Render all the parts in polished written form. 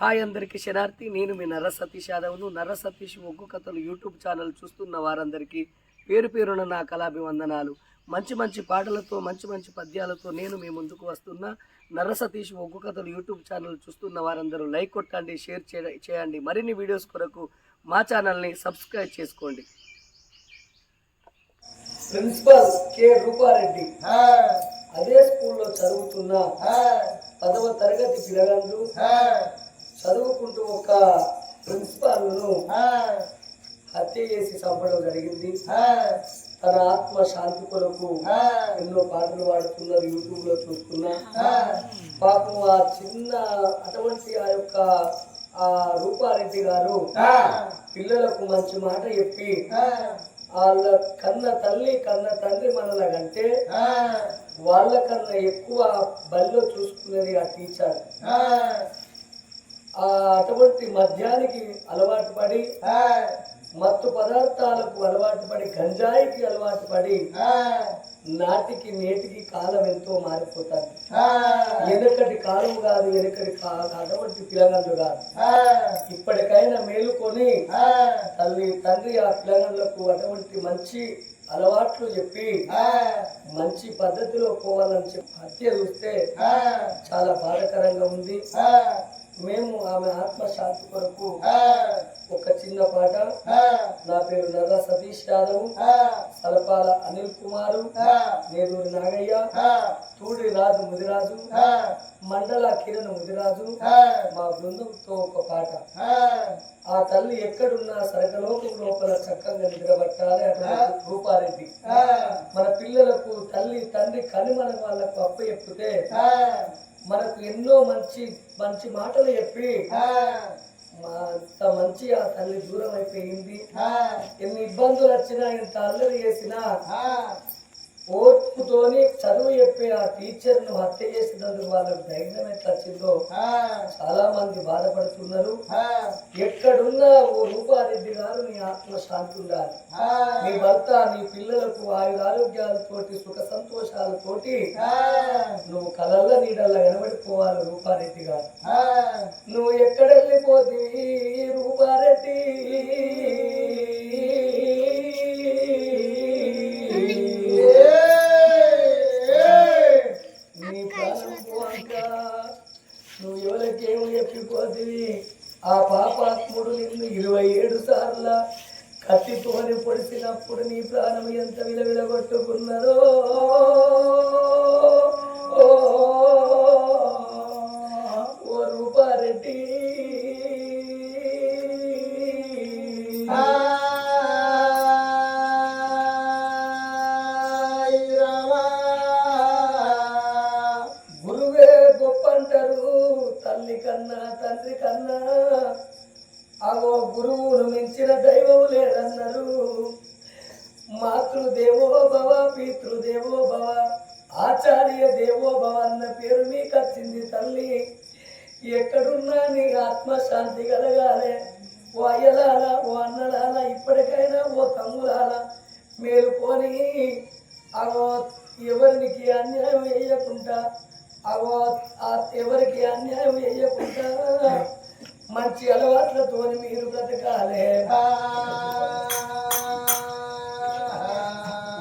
Hi అందరికీ శనార్థి. నేను మీ నర్ర సతీష్ యాదవ్ను. నర్ర సతీష్ ఒగ్గు కథలు యూట్యూబ్ ఛానల్ చూస్తున్న వారందరికీ పేరు పేరున నా కళాభివందనాలు. మంచి మంచి పాటలతో మంచి మంచి పద్యాలతో నేను మీ ముందుకు వస్తున్న నర్ర సతీష్ ఒగ్గు కథలు యూట్యూబ్ ఛానల్ చూస్తున్న వారందరూ లైక్ కొట్టండి, షేర్ చేయండి. మరిన్ని వీడియోస్ కొరకు మా ఛానల్ని సబ్స్క్రైబ్ చేసుకోండి. ప్రిన్సిపల్ కె రూపారెడ్డి అదే స్కూల్లో చదువుతున్న 10వ తరగతి పిల్లగాళ్ళు చదువుకుంటూ ఒక ప్రిన్సిపాల్ను హత్య చేసి చంపడం జరిగింది. తన ఆత్మ శాంతి కొరకు ఎన్నో పాటలు పాడుతున్నారు, యూట్యూబ్ లో చూస్తున్నా. పాపం ఆ చిన్న అటువంటి ఆ యొక్క ఆ రూపారెడ్డి గారు పిల్లలకు మంచి మాట చెప్పి వాళ్ళ కన్న తల్లి కన్న తండ్రి మనలాగంటే వాళ్ళకన్నా ఎక్కువ బల్లో చూసుకునేది ఆ టీచర్. అటువంటి మద్యానికి అలవాటు పడి, మత్తు పదార్థాలకు అలవాటు పడి, గంజాయికి అలవాటు పడి నాటికి నేటికి కాలం ఎంతో మారిపోతారు. వెనకటి కాలం కాదు, వెనకటి అటువంటి పిల్లగాళ్ళు కాదు. ఇప్పటికైనా మేలుకొని తల్లి తండ్రి ఆ పిల్లగాళ్లకు అటువంటి మంచి అలవాట్లు చెప్పి మంచి పద్ధతిలో పోవాలని చెప్పి హత్య చూస్తే చాలా బాధాకరంగా ఉంది. మేము ఆమె ఆత్మశాంతి కొరకు ఒక చిన్న పాట. నా పేరు నర్ర సతీష్ యాదవ్, సలపాల అనిల్ కుమారు, నేదూరి నాగయ్య, తూడి రాజు ముదిరాజు, మండల కిరణ్ ముదిరాజు మా బృందంతో ఒక పాట. ఆ తల్లి ఎక్కడున్నా సరకలోకం లోపల చక్కగా నిద్రపట్టాలి. అటువంటి రూపారెడ్డి మన పిల్లలకు తల్లి తండ్రి కనిమన వాళ్ళకు అప్ప చెప్తే మనకు ఎన్నో మంచి మంచి మాటలు చెప్పి అంత మంచి ఆ తల్లి దూరం అయిపోయింది. ఎన్ని ఇబ్బందులు వచ్చినా, ఇంత అల్లరి చేసినా ఓర్పుతోని చదువు చెప్పి ఆ టీచర్ ను హత్య చేసినందుకు వాళ్ళకు ధైర్యం ఎట్లా వచ్చిందో చాలా మంది బాధపడుతున్నారు. ఎక్కడున్నా ఓ రూపారెడ్డి గారు నీ ఆత్మ శాంతి ఉండాలి. నీ భర్త నీ పిల్లలకు ఆరోగ్యాలతోటి సుఖ సంతోషాలతోటి నువ్వు కలల్ల నీడల్లా ఎనబడిపోవాలి రూపారెడ్డి గారు. నువ్వు ఎక్కడ వెళ్ళిపోతీ రూపారెడ్డి, నువ్వు ఎవరికేమో చెప్పిపోతుంది. ఆ పాపాత్ముడు నిన్ను 27 సార్ల కత్తితోని పొడిచినప్పుడు నీ ప్రాణం ఎంత విలవిలగొట్టుకున్నదో. ఓ రూపారెడ్డి, తల్లి కన్నా తండ్రి కన్నా అవో గురువును మించిన దైవం లేదన్నారు. మాతృదేవో భవ, పితృదేవో భవ, ఆచార్య దేవో భవ అన్న పేరు మీకు వచ్చింది తల్లి. ఎక్కడున్నా నీ ఆత్మశాంతి కలగాలి. ఓ అయ్యలాల, ఓ అన్నలాల, ఇప్పటికైనా ఓ తమ్ములాల మేలుకొని అవో ఎవరికి అన్యాయం వేయకుండా, అవో ఎవరికి అన్యాయం వేయకుండా మంచి అలవాట్లతో మీరు బ్రతకాలే.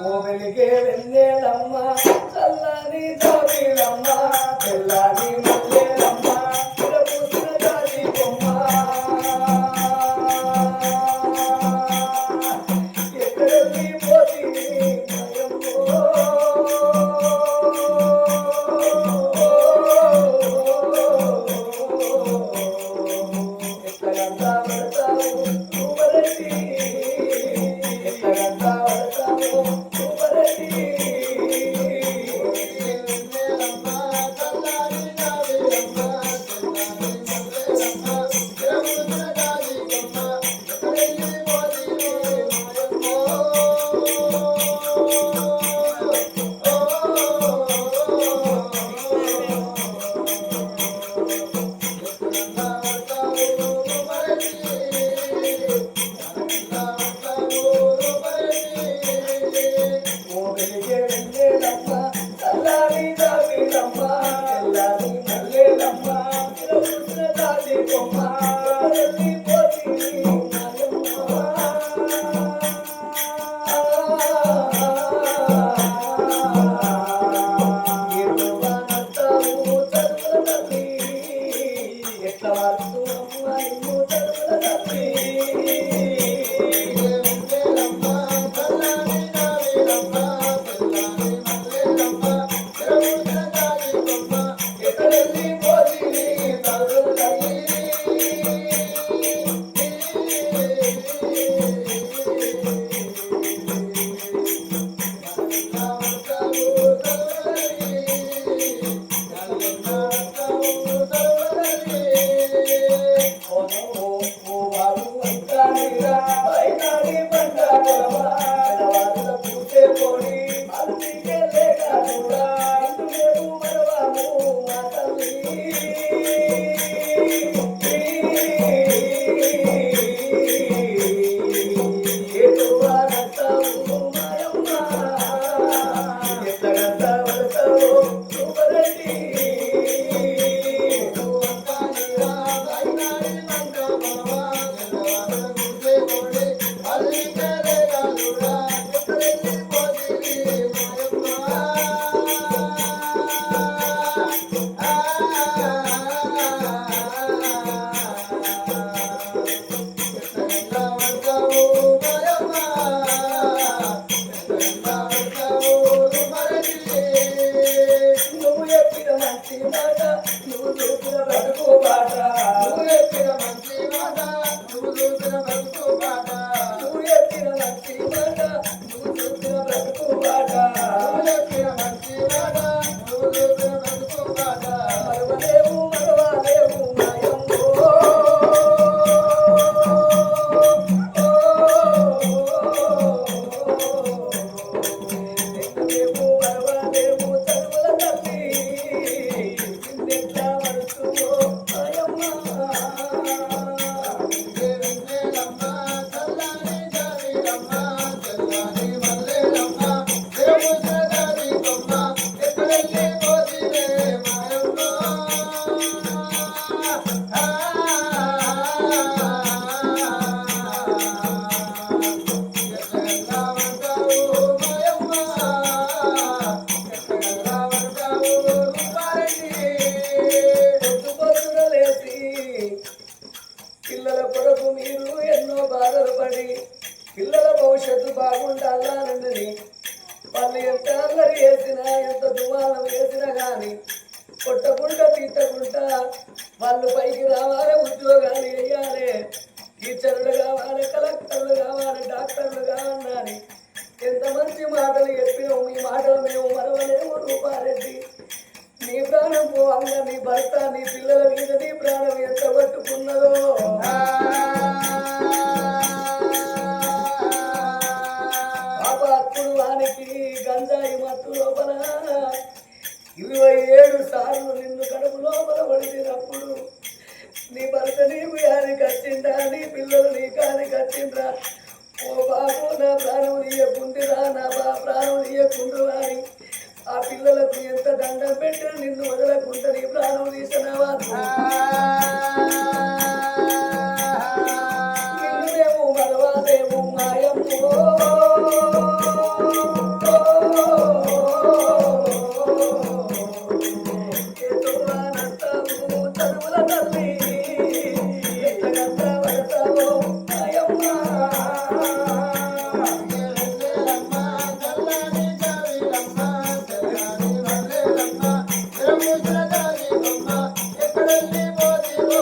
ఓ వెలిగే వెన్నెలమ్మ, చల్లని జోగిలమ్మ, తెల్లని మల్లెలమ్మ, పూసిన జాతి బొమ్మ, ఎక్కడికి పోతి జాతి బొమ్మ వెళ్ళిపోతుంది ఎట్లా పిల్లల కొరకు మీరు ఎన్నో బాధలు పడి పిల్లల భవిష్యత్తు బాగుండాలన్నది వాళ్ళు ఎంత అల్లరి వేసినా ఎంత దుమానం వేసినా కానీ కొట్టకుండా తిట్టకుండా వాళ్ళు పైకి రావాలి, ఉద్యోగాలు వేయాలి, టీచర్లు కావాలి, కలెక్టర్లు కావాలి, డాక్టర్లు కావాలని ఎంత మంచి మాటలు చెప్పినావు. మీ మాటలు మేము మరవలేము. రూపారెడ్డి నీ ప్రాణం పోవాల, నీ భర్త నీ పిల్లల మీద నీ ప్రాణం ఎంత పట్టుకున్నదో పాపాత్ముడు వానికి గంజాయి మత్తు లోపల 27 సార్లు నిన్ను కడుపు లోపల పడినప్పుడు నీ భర్త నీకు యానికి వచ్చిందా, నీ పిల్లలు నీ కానికి వచ్చిందా? ఓ బాబు నా ప్రాణం నీయకుందిరా, నా ప్రాణం నీయకుండురా అని ఆ పిల్లలకు ఎంత దండం పెట్టినా నిన్ను వదలకుండా నీ ప్రాణం తీసినావా? నిన్నులేము మరవాలేము మాయమ్మో. చదువుల తల్లి ఎంతగంతా పడతావో మాయమ్మా. ఎక్కడెళ్ళి పోతివో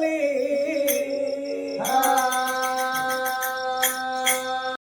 తల్లి